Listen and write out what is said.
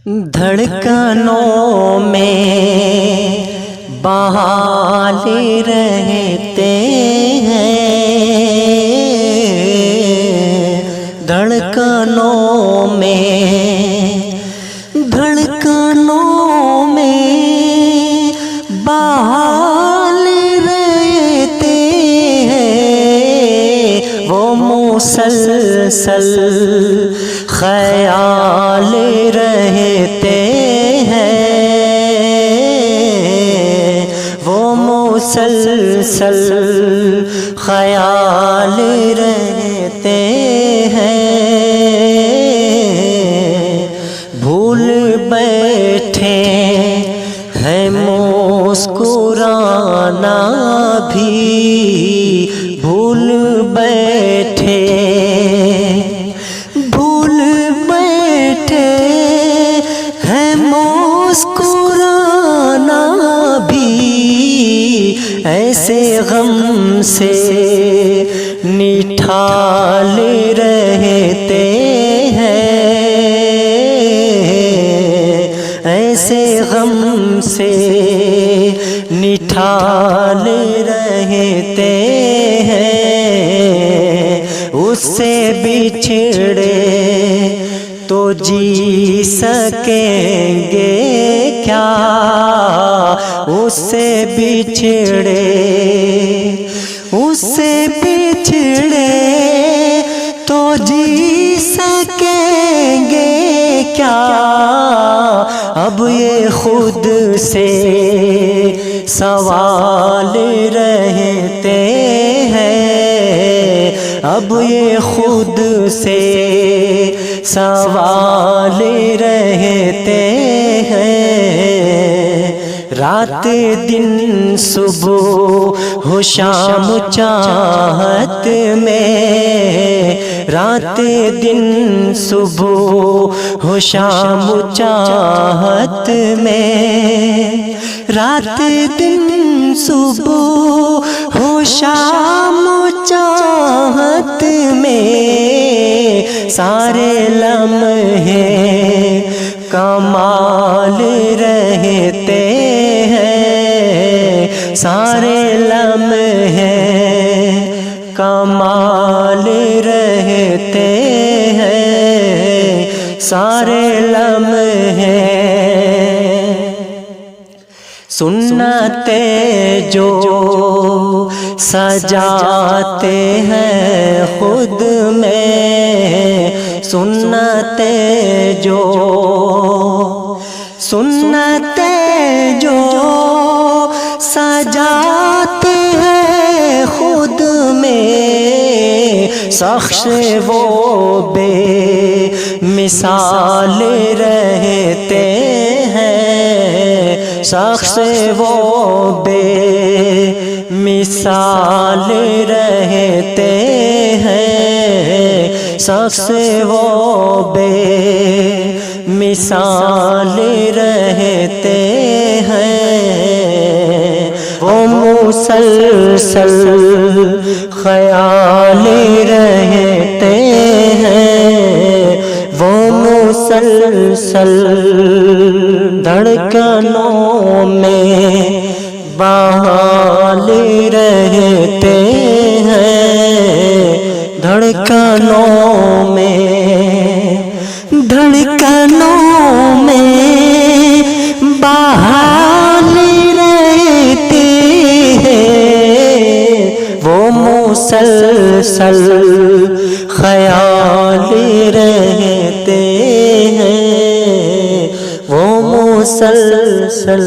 دھڑکنوں میں بحال رہتے ہیں، دھڑکنوں میں بحال رہتے ہیں، وہ مسلسل خیال رہتے ہیں، وہ مسلسل خیال رہتے ہیں، بھول بیٹھے ہیں مسکرانا بھی، بھول بیٹھے ہیں مسکرانا بھی، ایسے غم سے نٹھال رہتے ہیں، ایسے غم سے نٹھال رہتے ہیں، اس سے بچھڑے تو جی سکیں گے کیا، اس سے بچھڑے تو جی سکیں گے کیا، اب یہ خود سے سوال رہتے ہیں، اب یہ خود سے سوال رہتے ہیں، رات دن صبح ہو شام چاہت میں، رات دن صبح ہو شام چاہت میں، رات دن صبح ہو شام چاہت میں، سارے لمحے کمال رہتے ہیں، سارے لمحے کمال رہتے ہیں، سارے لمحے سنتیں جو سجاتے ہیں خود میں، سنتیں جو سجاتے ہیں خود میں، شخص وہ بے مثال رہتے ہیں، شخص وہ بے مثال رہتے ہیں، شخص وہ بے مثال رہتے ہیں، وہ مسلسل خیال رہتے ہیں، وہ مسلسل دھڑکنوں میں بحال رہتے ہیں، دھڑکنوں میں بحال رہتے ہیں، وہ مسلسل خیال رہتے ہیں، وہ مسلسل